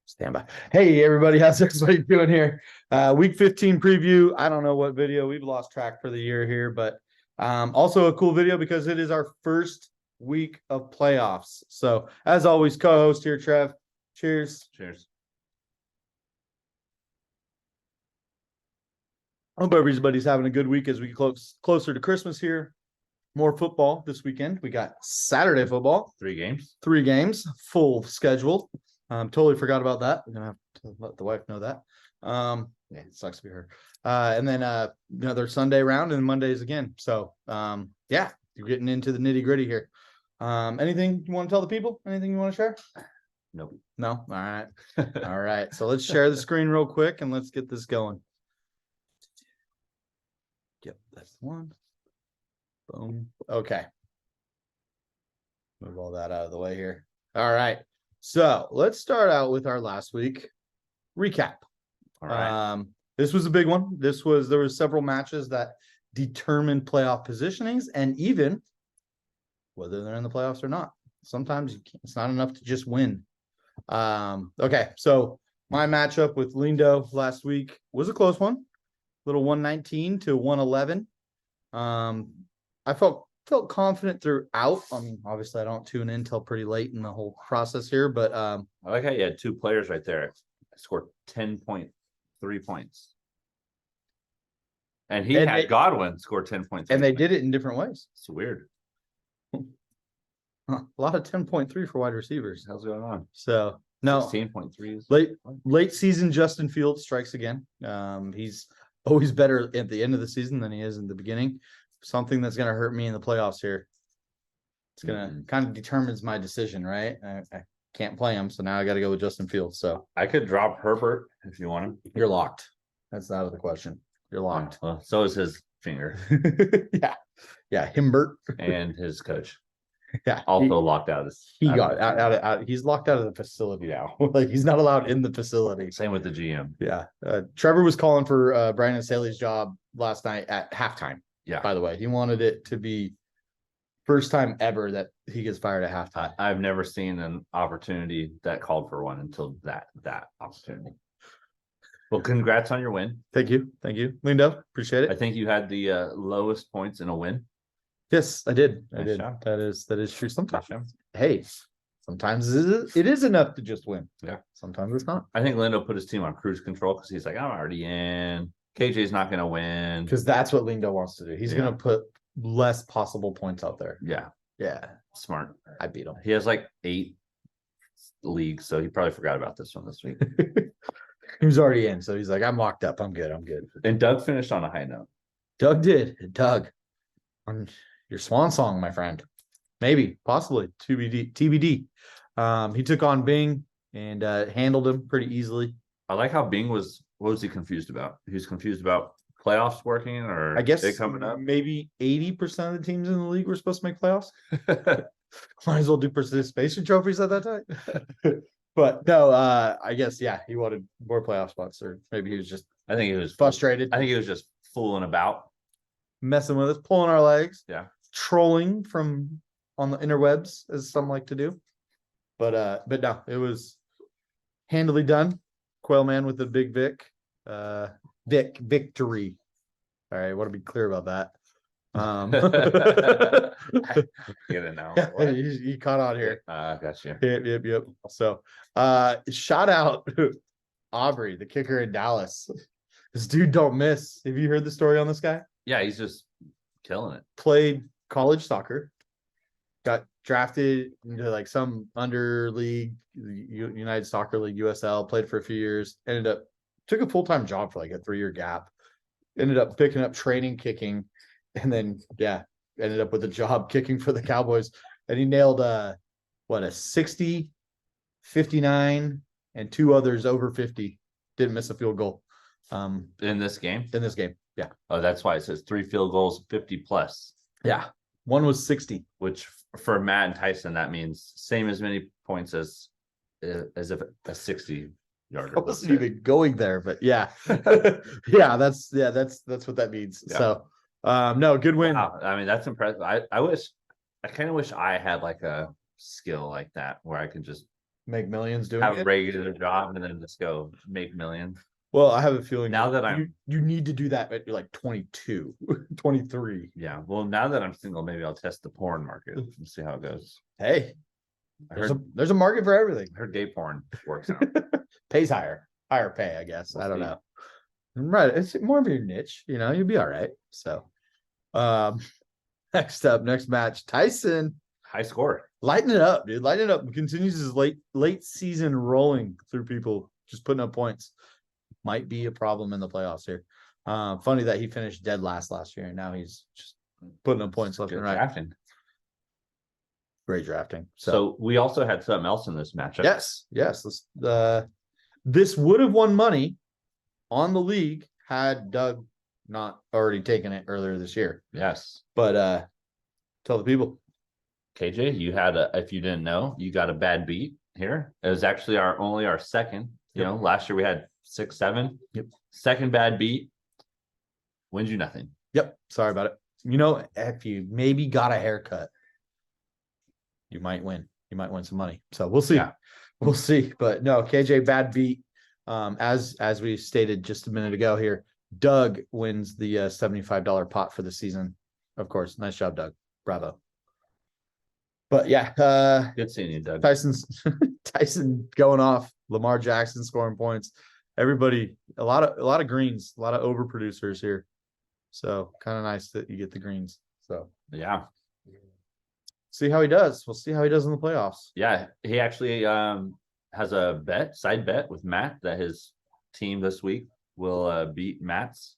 Stand by. Hey, everybody. How's everybody doing here? Week 15 preview. I don't know what video. We've lost track for the year here, but also a cool video because it is our first week of playoffs. So, as always, co-host here, Trev. Cheers. Cheers. Hope everybody's having a good week as we get closer to Christmas here. More football this weekend. We got Saturday football. 3 games. 3 games, full schedule. Totally forgot about that. We're gonna have to let the wife know that. Yeah, it sucks to be her. And then another Sunday round and Mondays again. So yeah, you're getting into the nitty gritty here. Anything you want to tell the people? Anything you want to share? Nope. No. All right. All right. So let's share the screen real quick and let's get this going. Yep, that's the one. Boom. Okay. Move all that out of the way here. All right. So let's start out with our last week recap. All right. This was a big one. There was several matches that determined playoff positionings and even whether they're in the playoffs or not. Sometimes it's not enough to just win. Okay. So my matchup with Lindo last week was a close one. Little 119 to 111. I felt confident throughout. I mean, obviously I don't tune in till pretty late in the whole process here, but I like how you had 2 players right there scored 10.3 points. And Godwin scored 10.3. And they did it in different ways. It's weird. A lot of 10.3 for wide receivers. How's going on? So no 16.3 late season Justin Fields strikes again. He's always better at the end of the season than he is in the beginning. Something that's going to hurt me in the playoffs here. It's going to kind of determines my decision, right? I can't play him, so now I got to go with Justin Fields. So I could drop Herbert if you want him. You're locked. That's out of the question. You're locked. Well, so is his finger. Yeah, Himbert and his coach. Yeah, also locked out. He got out. He's locked out of the facility now. Like he's not allowed in the facility. Same with the GM. Yeah, Trevor was calling for Brandon Staley's job last night at halftime. Yeah. By the way, he wanted it to be first time ever that he gets fired at halftime. I've never seen an opportunity that called for one until that opportunity. Well, congrats on your win. Thank you, Lindo. Appreciate it. I think you had the lowest points in a win. Yes, I did. I Nice did. job. That is true. Sometimes, hey, sometimes it is enough to just win. Yeah. Sometimes it's not. I think Lindo put his team on cruise control because he's like, I'm already in. KJ's not going to win. Because that's what Lindo wants to do. He's going to put less possible points out there. Yeah. Yeah. Smart. I beat him. He has like 8 leagues, so he probably forgot about this one this week. He was already in, so he's like, I'm locked up. I'm good. And Doug finished on a high note. Doug did. Doug, on your swan song, my friend. Maybe, possibly, TBD. He took on Bing and handled him pretty easily. I like how Bing was. What was he confused about? He was confused about playoffs working, or I guess they coming up. Maybe 80% of the teams in the league were supposed to make playoffs. Might as well do participation trophies at that time. But no, I guess he wanted more playoff spots, or maybe he was just. I think he was frustrated. I think he was just fooling about, messing with us, pulling our legs. Yeah, trolling from on the interwebs, as some like to do. But no, it was handily done. Quail Man with the big Vic. Victory. All right, I want to be clear about that. Get it now. Yeah, he caught on here. Got you. Yep. So shout out Aubrey, the kicker in Dallas. This dude don't miss. Have you heard the story on this guy? Yeah, he's just killing it. Played college soccer, got drafted into like some under league, United Soccer League, USL, played for a few years, took a full-time job for like a 3-year gap, ended up picking up training kicking, and then ended up with a job kicking for the Cowboys. And he nailed a 60, 59, and 2 others over 50. Didn't miss a field goal. In this game? Yeah. Oh, that's why it says 3 field goals, 50 plus. Yeah. One was 60. Which for Matt and Tyson, that means same as many points as if a 60 yarder. I wasn't even going there, but yeah. That's what that means. Yeah. So no, good win. Wow. I mean, that's impressive. I kind of wish I had like a skill like that where I could just make millions doing have a it. regular job and then just go make millions. Well, I have a feeling Now that I'm- you need to do that at like 22, 23. Yeah. Well, now that I'm single, maybe I'll test the porn market and see how it goes. Hey, I there's heard, there's a market for everything. I heard gay porn works out. Pays higher pay, I guess. We'll I don't see. know. Right, it's more of your niche, you'll be all right. So, um, next match, Tyson. High score. Lighten it up, dude. Lighten it up. Continues his late season rolling through people just putting up points. Might be a problem in the playoffs here. Funny that he finished dead last year, and now he's just putting up points left Good and right. drafting. Great drafting. So we also had something else in this matchup. Yes. This would have won money on the league had Doug not already taken it earlier this year. Yes. But tell the people. KJ, you had if you didn't know, you got a bad beat here. It was actually only our second. Yep. Last year we had 6, 7. Yep. Second bad beat. Wins you nothing. Yep. Sorry about it. If you maybe got a haircut, you might win. You might win some money. So we'll see. Yeah. We'll see. But no, KJ bad beat. As we stated just a minute ago here, Doug wins the $75 pot for the season. Of course. Nice job, Doug. Bravo. But yeah, Good seeing you, Doug. Tyson going off, Lamar Jackson scoring points. Everybody, a lot of greens, a lot of overproducers here. So kind of nice that you get the greens. So Yeah. see how he does. We'll see how he does in the playoffs. Yeah. He actually has a side bet with Matt that his team this week will beat Matt's.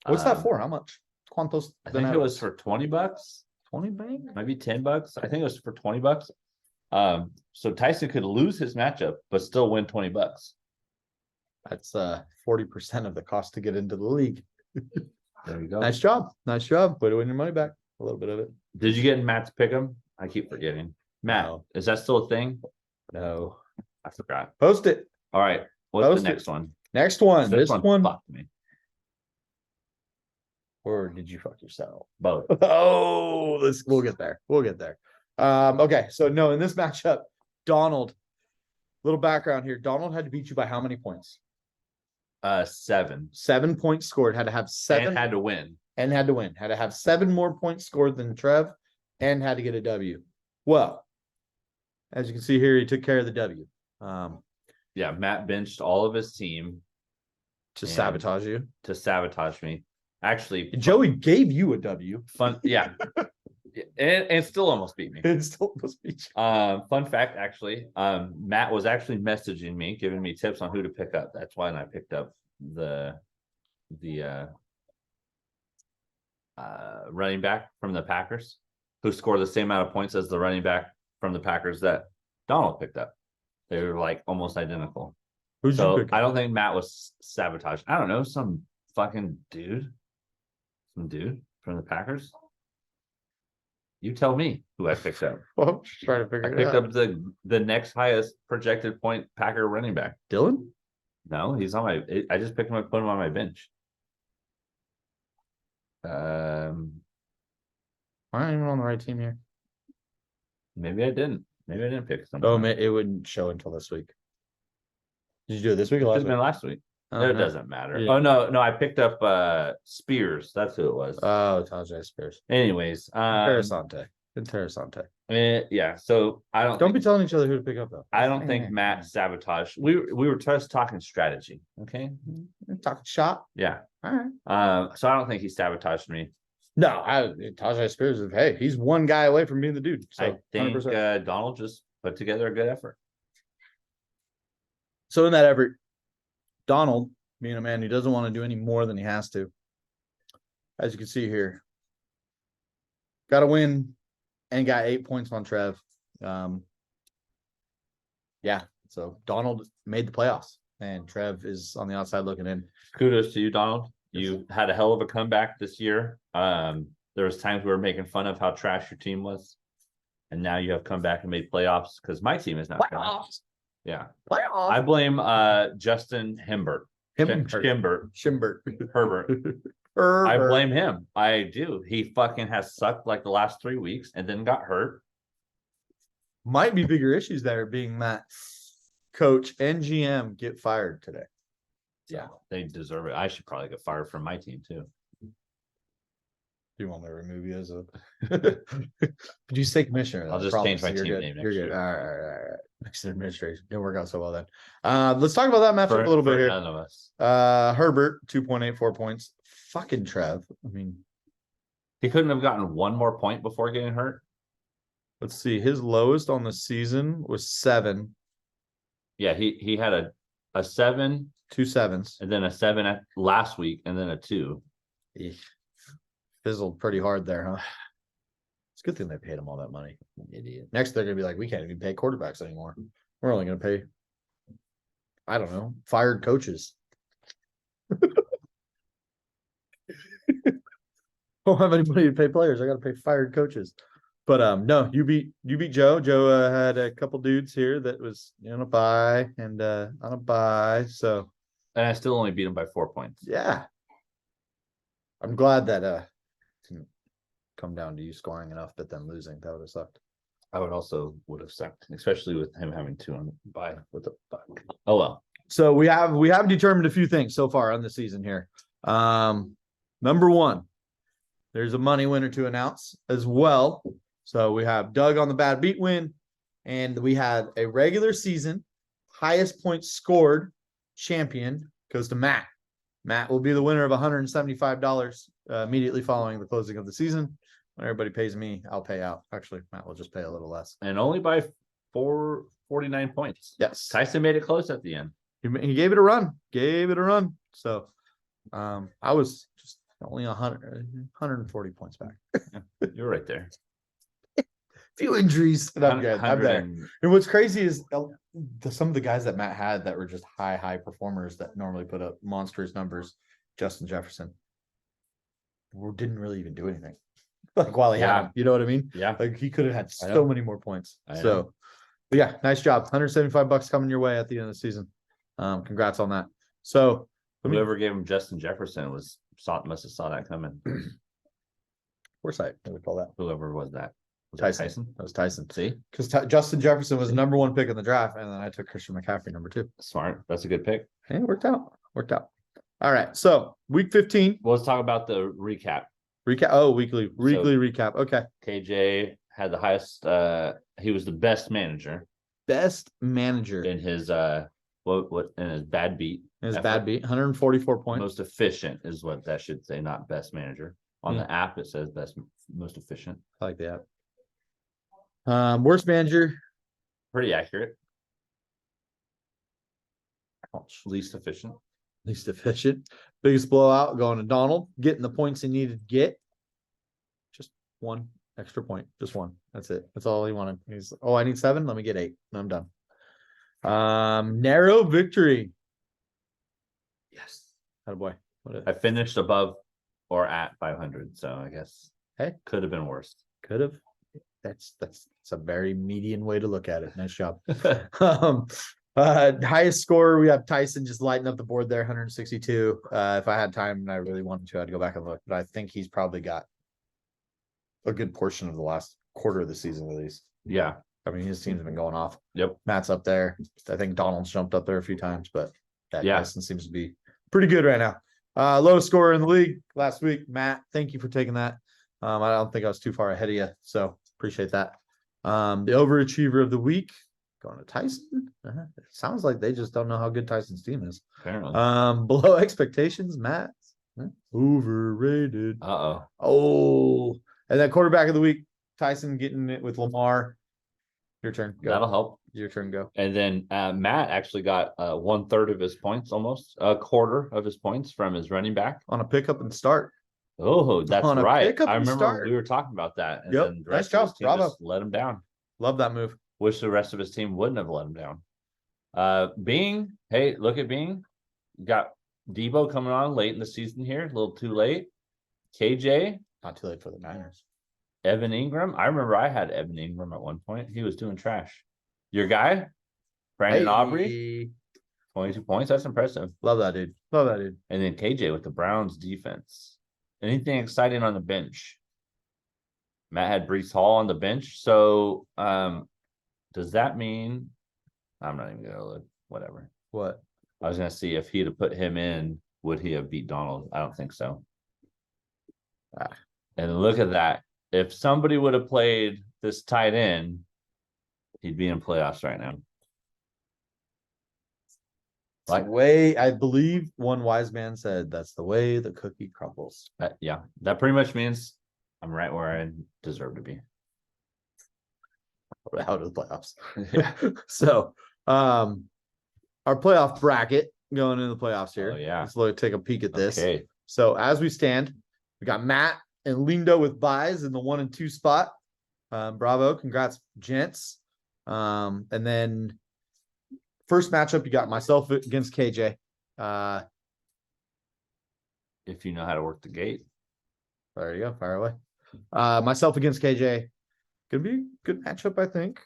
What's that for? How much? Quantos? I think it was for $20. 20 bang? Maybe $10. I think it was for $20. So Tyson could lose his matchup, but still win $20. That's 40% of the cost to get into the league. There you go. Nice job. Way to win your money back. A little bit of it. Did you get Matt's pick 'em? I keep forgetting. Matt, No. is that still a thing? No. I forgot. Post it. All right. What's Post the it. next one? Next one. This one. fucked me. Or did you fuck yourself? Both. Oh, we'll get there. Okay. So no, in this matchup, Donald, little background here. Donald had to beat you by how many points? 7. 7 points scored. Had to have 7 And had to win. and had to win. Had to have 7 more points scored than Trev and had to get a W. Well, as you can see here, he took care of the W. Yeah, Matt benched all of his team To And- sabotage you. to sabotage me. Actually, Joey gave you a W. fun. Yeah. and still almost beat me. It still must be. Fun fact, actually, Matt was actually messaging me, giving me tips on who to pick up. That's why I picked up the running back from the Packers, who scored the same amount of points as the running back from the Packers that Donald picked up. They were like almost identical. Who'd you So pick I up? don't think Matt was sabotaged. I don't know, some fucking dude. Some dude from the Packers. You tell me who I picked up. Well, I'm just trying to I figure it picked out. up the next highest projected point Packer running back. Dylan? No, he's on my. I just picked him up, put him on my bench. I'm not even on the right team here. Maybe I didn't. Maybe I didn't pick Oh, someone. man, it wouldn't show until this week. Did you do it this week or It last should have week? been last week. Oh, It no. doesn't matter. Yeah. Oh no, I picked up Spears. That's who it was. Oh, Tajay Spears. Anyways, Interessante. yeah. So I don't. Don't be think, telling each other who to pick up though. I don't think Matt sabotaged. We were just talking strategy. Okay. Talking shot. Yeah. All right. So I don't think he sabotaged me. No, Tajay Spears is he's one guy away from being the dude. So I think 100%. Donald just put together a good effort. So in that effort, Donald, being a man who doesn't want to do any more than he has to, as you can see here, got a win and got 8 points on Trev. Yeah, so Donald made the playoffs and Trev is on the outside looking in. Kudos to you, Donald. You had a hell of a comeback this year. There was times we were making fun of how trash your team was, and now you have come back and made playoffs because my team is not. Playoffs. Yeah, Playoffs. I blame Justin Himbert. Shimbert. Herbert. I blame him. I do. He fucking has sucked like the last 3 weeks and then got hurt. might be bigger issues there being that coach and GM get fired today. Yeah, they deserve it. I should probably get fired from my team too. Do you want me to remove you as a? But you say commissioner? I'll though, I just promise. change my You're team good. name next You're good. year. All right. Next administration didn't work out so well then. Let's talk about that matchup a little bit here. None of us. Herbert 2.84 points. Fucking Trev. I mean, He couldn't have gotten one more point before getting hurt. let's see. His lowest on the season was 7. Yeah, he had a 7, 2 sevens. and then a 7 at last week, and then a 2. Eesh. Fizzled pretty hard there, huh? It's a good thing they paid him all that money. Idiot. Next, they're gonna be like, we can't even pay quarterbacks anymore. We're only gonna pay, I don't know, fired coaches. Don't have anybody to pay players. I gotta pay fired coaches. But no, you beat Joe. Joe had a couple dudes here that was on a bye and on a bye. So And I still only beat him by 4 points. yeah. I'm glad that didn't come down to you scoring enough, but then losing. That would have sucked. I would have sucked, especially with him having 2 on the bye. What the fuck? Oh well. So we have determined a few things so far on the season here. Number one, there's a money winner to announce as well. So we have Doug on the bad beat win, and we had a regular season highest points scored champion goes to Matt. Matt will be the winner of $175 immediately following the closing of the season. When everybody pays me, I'll pay out. Actually, Matt will just pay a little less. And only by 49 points. Yes. Tyson made it close at the end. He gave it a run. So I was just only 140 points back. You're right there. Few injuries. And I'm good. I'm there. 100 And what's crazy is some of the guys that Matt had that were just high performers that normally put up monstrous numbers. Justin Jefferson didn't really even do anything. Like while he had him, you know what I mean? Yeah. Like he could have had so many more points. I So, but yeah, nice job. $175 coming your way at the end of the season. Congrats on that. So Whoever gave him Justin Jefferson must have saw that coming. foresight, they would call that. Whoever was that? Was Tyson. that Tyson? That was Tyson. See? Because Justin Jefferson was the number 1 pick in the draft, and then I took Christian McCaffrey number 2. Smart. That's a good pick. And it worked out. All right. So week 15. Well, let's talk about the recap. Recap. Oh, weekly recap. Okay. KJ had the highest. He was the best manager Best manager in his in his bad beat. his effort. bad beat. 144 points. Most efficient is what that should say, not best manager. On Yeah. the app, it says most efficient. I like that. Worst manager. Pretty accurate. Ouch. Least efficient. Least efficient. Biggest blowout going to Donald, getting the points he needed to get. Just 1 extra point. Just 1. That's it. That's all he wanted. He's I need 7. Let me get 8. And I'm done. Narrow victory. Yes. Attaboy. I finished above or at 500, so I guess Hey. could have been worse. Could have. That's a very median way to look at it. Nice job. Highest score, we have Tyson just lighting up the board there, 162. If I had time and I really wanted to, I'd go back and look, but I think he's probably got a good portion of the last quarter of the season at least. Yeah. I mean, his team's been going off. Yep. Matt's up there. I think Donald's jumped up there a few times, but Yeah. Tyson seems to be pretty good right now. Lowest scorer in the league last week, Matt. Thank you for taking that. I don't think I was too far ahead of you, so appreciate that. The overachiever of the week going to Tyson. It sounds like they just don't know how good Tyson's team is. Apparently. Below expectations, Matt. Overrated. Oh, and then quarterback of the week, Tyson getting it with Lamar. Your turn. Go. That'll help. Your turn. Go. And then Matt actually got 1/3 of his points, almost a quarter of his points from his running back On a pickup and start. Oh, that's On a right. pickup I and remember start. we were talking about that. And Yep. then the Nice rest of his job. team Bravo. just let him down. Love that move. Wish the rest of his team wouldn't have let him down. Bing, hey, look at Bing. Got Debo coming on late in the season here, a little too late. KJ, Not too late for the Niners. Evan Ingram. I remember I had Evan Ingram at one point. He was doing trash. Your guy, Brandon Aubrey, 22 points. That's impressive. Love that dude. Love that dude. And then KJ with the Browns defense. Anything exciting on the bench? Matt had Brees Hall on the bench. So does that mean I'm not even gonna look, whatever. What? I was gonna see if he'd have put him in, would he have beat Donald? I don't think so. And look at that. If somebody would have played this tight end, he'd be in playoffs right now. Like way, I believe one wise man said, that's the way the cookie crumbles. Yeah, that pretty much means I'm right where I deserve to be. Out of the playoffs. So, our playoff bracket going into the playoffs here. Oh, yeah. Let's take a peek at this. Okay. So as we stand, we got Matt and Lindo with buys in the 1 and 2 spot. Bravo. Congrats, gents. And then first matchup, you got myself against KJ. If you know how to work the gate. There you go. Fire away. Myself against KJ. Could be a good matchup, I think.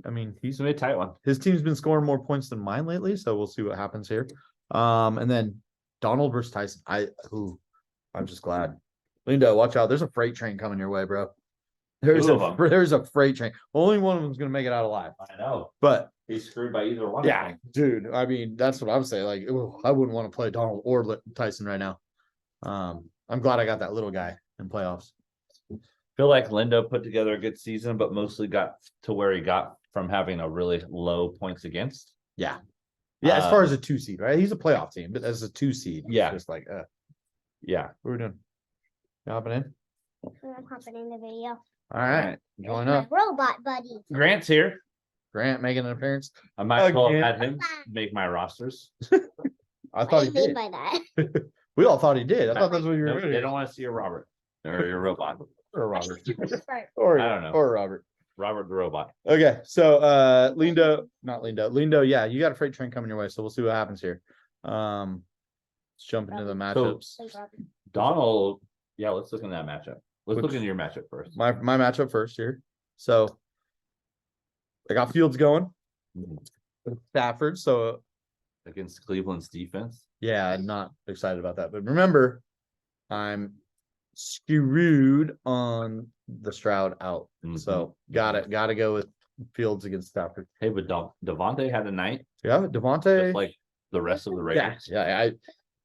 I mean, He's a tight one. his team's been scoring more points than mine lately, so we'll see what happens here. And then Donald versus Tyson. I'm just glad. Lindo, watch out. There's a freight train coming your way, bro. There's a freight train. Only one of them's gonna make it out alive. I know. But He's screwed by either one. yeah, dude. I mean, that's what I'm saying. Like, I wouldn't want to play Donald or Tyson right now. I'm glad I got that little guy in playoffs. Feel like Lindo put together a good season, but mostly got to where he got from having a really low points against. Yeah. Yeah, as far as a 2 seed, right? He's a playoff team, but as a 2 seed, yeah, just like yeah. What are we doing? You hopping in? I'm hopping in the video. All right. Join My up. robot buddy. Grant's here. Grant making an appearance. I might well Again. have him make my rosters. I What thought do he you mean did. by that? We all thought he did. I thought that's what you were Nope, doing. they don't want to see a Robert or your robot. Or Robert. Right. Or I don't know. Or Robert. Robert the robot. Okay, so Lindo, yeah, you got a freight train coming your way, so we'll see what happens here. Let's jump into the matchups. Donald, yeah, let's look in that matchup. Let's Which- look into your matchup first. My matchup first here. So I got Fields going with Stafford. So Against Cleveland's defense. yeah, I'm not excited about that. But remember, I'm screwed on the Stroud out. So gotta go with Fields against Stafford. Hey, but Devontae had a night, Yeah, just Devontae. like the rest of the Yeah, Raiders. yeah. I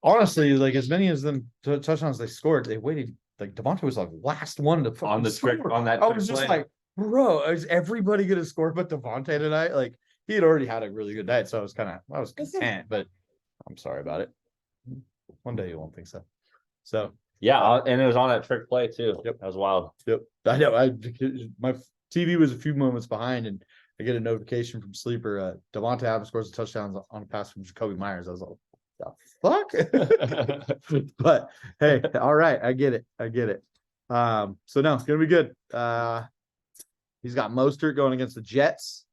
honestly, like, as many as them touchdowns they scored, they waited. Like Devontae was like last one to On the trick, score. on that. I trick was just play. like, bro, is everybody gonna score but Devontae tonight? Like, he had already had a really good night, so I was This is- content, but I'm sorry about it. One day you won't think so. So yeah, and it was on that trick play too. Yep. That was wild. yep, I know. My TV was a few moments behind, and I get a notification from Sleeper. Devontae Adams scores a touchdown on a pass from Jacoby Myers. I was like, the fuck? But hey, all right, I get it. So no, it's gonna be good. He's got Mostert going against the Jets.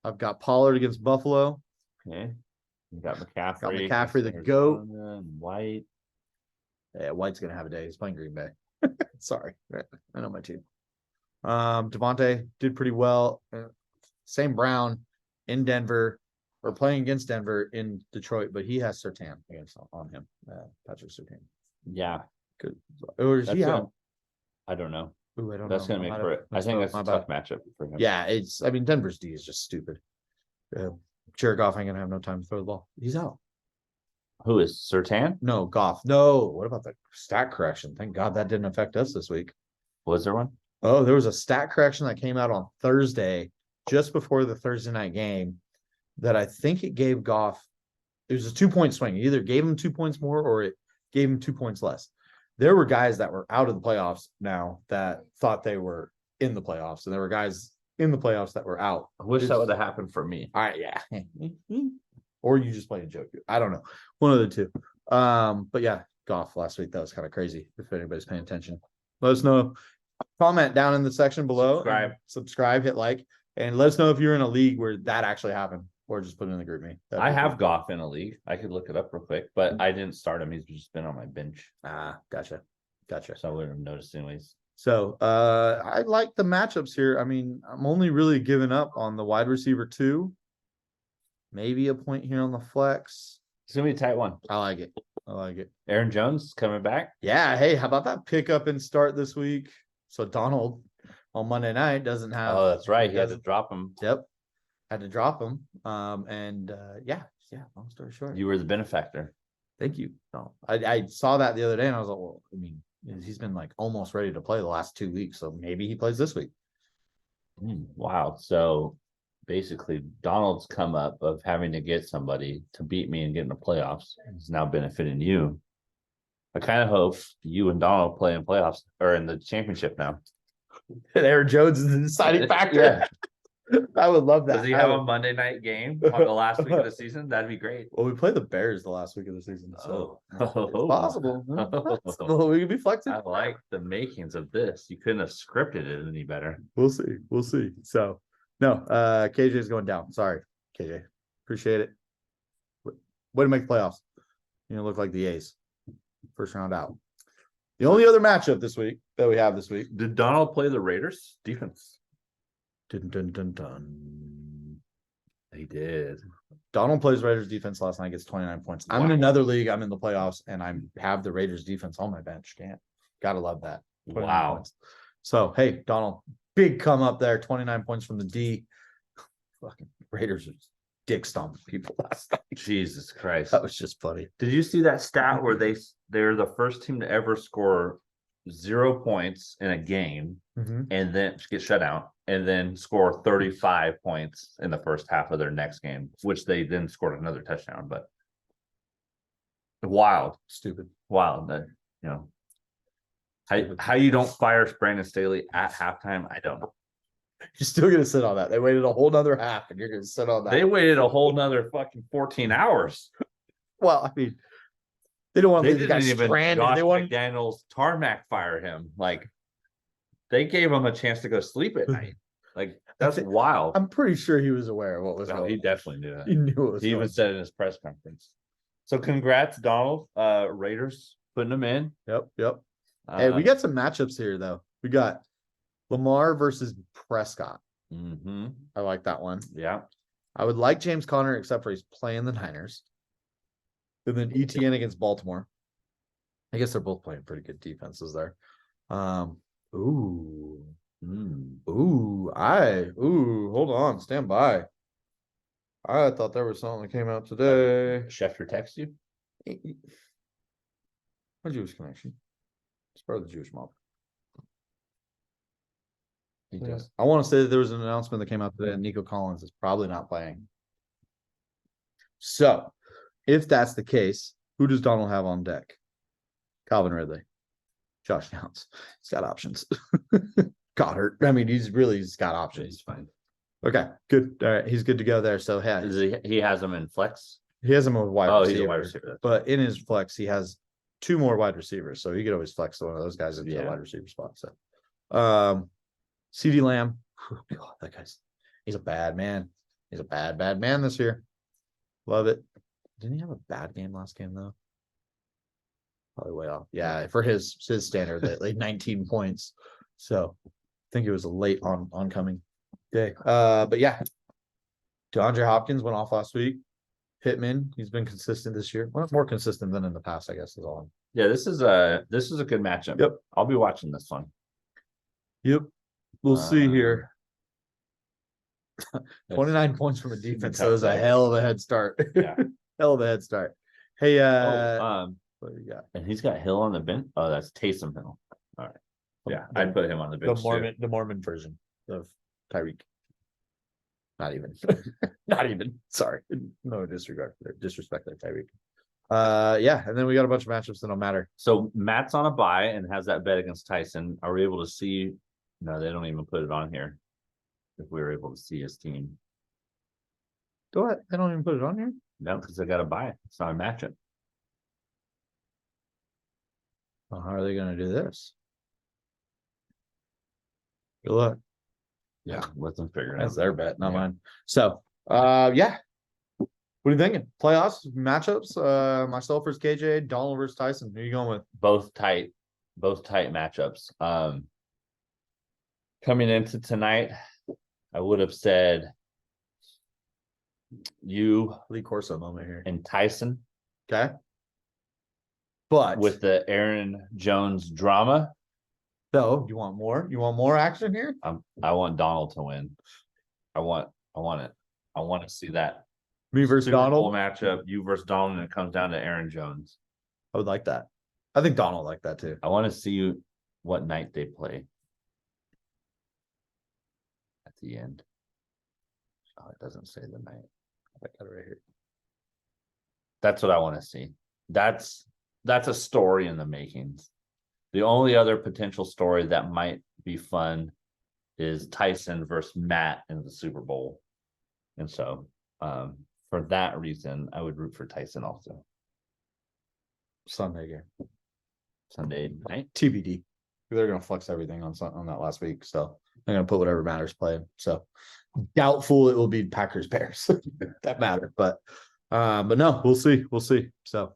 I've got Pollard against Buffalo. Okay. You got McCaffrey. McCaffrey, the GOAT. Arizona, and White. Yeah, White's gonna have a day. He's playing Green Bay. Sorry, I know my team. Devontae did pretty well. Same Brown in Denver, or playing against Denver in Detroit, but he has Surtain on him. Patrick Surtain. Yeah. Good. Or is he That's out? I don't know. Ooh, I don't That's know. gonna make Might for have- it. I think that's my a bad. tough matchup for him. Yeah, I mean, Denver's D is just stupid. Jared Goff ain't gonna have no time to throw the ball. He's out. Who is Sertan? No, Goff. No. What about the stat correction? Thank God that didn't affect us this week. Was there one? Oh, there was a stat correction that came out on Thursday, just before the Thursday night game, that I think it gave Goff. It was a 2-point swing. It either gave him 2 points more or it gave him 2 points less. There were guys that were out of the playoffs now that thought they were in the playoffs, and there were guys in the playoffs that were out. I wish that would have happened for me. All right, yeah. Or you just play a joke. I don't know. One of the two. But yeah, Goff last week. That was kind of crazy. If anybody's paying attention, let us know. Comment down in the section below. Subscribe, hit like, and let us know if you're in a league where that actually happened, or just put it in the group me. I have Goff in a league. I could look it up real quick, but I didn't start him. He's just been on my bench. Gotcha. So I wouldn't have noticed anyways. So I like the matchups here. I mean, I'm only really giving up on the wide receiver 2. Maybe a point here on the flex. It's gonna be a tight one. I like it. Aaron Jones coming back. Yeah. Hey, how about that pickup and start this week? So Donald on Monday night. Doesn't have. Oh, that's right. He had to doesn't- drop him. Yep. Had to drop him. Yeah. Long story short. You were the benefactor. Thank you. No, I saw that the other day and I was like, well, I mean, he's been like almost ready to play the last 2 weeks, so maybe he plays this week. Wow. So basically, Donald's come up of having to get somebody to beat me and get in the playoffs is now benefiting you. I kind of hope you and Donald play in playoffs or in the championship now. And Aaron Jones is the deciding factor. Yeah. I would love that. Does he have a Monday night game on the last week of the season? That'd be great. Well, we play the Bears the last week of the season, so it's Oh. possible. It's possible. We could be flexing. I like the makings of this. You couldn't have scripted it any better. We'll see. We'll see. So no, KJ is going down. Sorry, KJ. Appreciate it. Way to make the playoffs. You know, look like the A's. First round out. The only other matchup this week that we have this week. Did Donald play the Raiders defense? Dun, dun, dun, dun. He did. Donald plays Raiders defense last night, gets 29 points. I'm in Wow. another league. I'm in the playoffs, and I have the Raiders defense on my bench. Gotta love that. 29 Wow. points. So hey, Donald, big come up there. 29 points from the D. Fucking Raiders are dick stomping people last night. Jesus Christ. That was just funny. Did you see that stat where they're the first team to ever score 0 points in a game and then get shut out and then score 35 points in the first half of their next game, which they then scored another touchdown, but wild, Stupid. that, you know, how you don't fire Brandon Staley at halftime, I don't know. You're still gonna sit on that. They waited a whole nother half, and you're gonna sit on that. They waited a whole nother fucking 14 hours. Well, I mean, they don't want to They leave the guy didn't even stranded. Josh They want McDaniels tarmac fire him. Like they gave him a chance to go sleep at night. Like that's wild. I'm pretty sure he was aware of what was No, going he on. definitely knew that. He knew it was He even going said in his press conference. So congrats, Donald. Raiders putting them in. on. Yep. Hey, we Uh, got some matchups here though. We got Lamar versus Prescott. mhm. I like that one. Yeah. I would like James Conner, except for he's playing the Niners. And then ETN against Baltimore. I guess they're both playing pretty good defenses there. Ooh, hold on, stand by. I thought there was something that came out today. Schefter text you. A Jewish connection. It's part of the Jewish mob. He Yeah. does. I want to say that there was an announcement that came out today, and Nico Collins is probably not playing. So, if that's the case, who does Donald have on deck? Calvin Ridley, Josh Downs. He's got options. Goddard. I mean, he's got options. He's fine. Okay, good. All right, he's good to go there. So, yeah, He has them in flex. he has him with wide Oh, receiver. he's a wide receiver. But in his flex, he has 2 more wide receivers, so he could always flex one of those guys into the Yeah. wide receiver spot. So, CeeDee Lamb, God, he's a bad man. He's a bad man this year. Love it. Didn't he have a bad game last game though? Probably way off. Yeah, for his standard, like 19 points. So I think it was a late oncoming day. But yeah, DeAndre Hopkins went off last week. Pittman, he's been consistent this year. Well, more consistent than in the past, I guess, is all. Yeah, this is a good matchup. Yep. I'll be watching this one. Yep. We'll see here. That's- 29 points from a defense. So tough it was a day. hell of a head start. Yeah. Hell of a head start. Hey, Oh, what do you got? and he's got Hill on the bench. Oh, that's Taysom Hill. All right. Yeah, I'd put him on the bench. The Mormon version of Tyreek. Not even. Not even. Sorry. No disrespect there, Tyreek. Yeah, and then we got a bunch of matchups that don't matter. So Matt's on a bye and has that bet against Tyson. Are we able to see? No, they don't even put it on here. If we were able to see his team. What? They don't even put it on here? No, because they got a bye. It's not a matchup. Well, how are they going to do this? Good luck. Yeah, let them figure it That's out. their bet, not Yeah. mine. So, yeah. What are you thinking? Playoffs, matchups? Myself versus KJ, Donald versus Tyson. Who are you going with? Both tight matchups. Coming into tonight, I would have said you Lee Corso moment here. and Tyson Okay. But with the Aaron Jones drama. So you want more? You want more action here? I want Donald to win. I want it. I want to see that Me versus Super Bowl Donald. matchup, you versus Donald, and it comes down to Aaron Jones. I would like that. I think Donald would like that too. I want to see what night they play at the end. Oh, it doesn't say the night. I got it right here. That's what I want to see. That's a story in the makings. The only other potential story that might be fun is Tyson versus Matt in the Super Bowl. And so for that reason, I would root for Tyson also. Sunday game. Sunday night. TBD. They're gonna flex everything on that last week. So they're gonna put whatever matters play. So doubtful it will be Packers Bears that matter. But no, we'll see. We'll see. So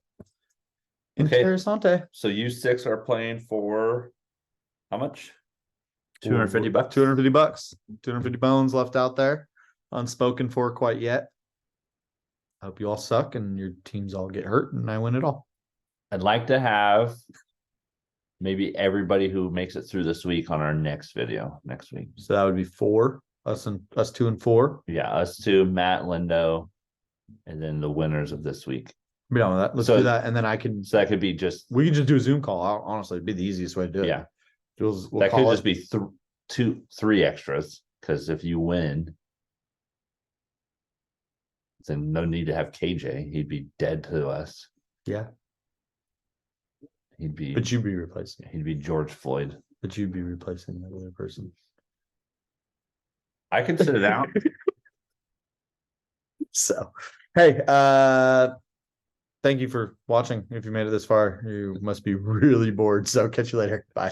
Okay. Interessante. So you six are playing for how much? $250. $250. 250 bones left out there. Unspoken for quite yet. I hope you all suck and your teams all get hurt and I win it all. I'd like to have maybe everybody who makes it through this week on our next video next week. So that would be 4. Us 2 and 4. Yeah, us two, Matt, Lindo, and then the winners of this week. Be done with that. Let's So- do that. And then I can So that could be just we can just do a Zoom call. Honestly, it'd be the easiest way to do it. yeah. We'll That could call just it. be 3 extras because if you win, then no need to have KJ. He'd be dead to us. Yeah. He'd be But you'd be replacing. George Floyd. But you'd be replacing that other person. I can sit it out. So hey, thank you for watching. If you made it this far, you must be really bored. So catch you later. Bye.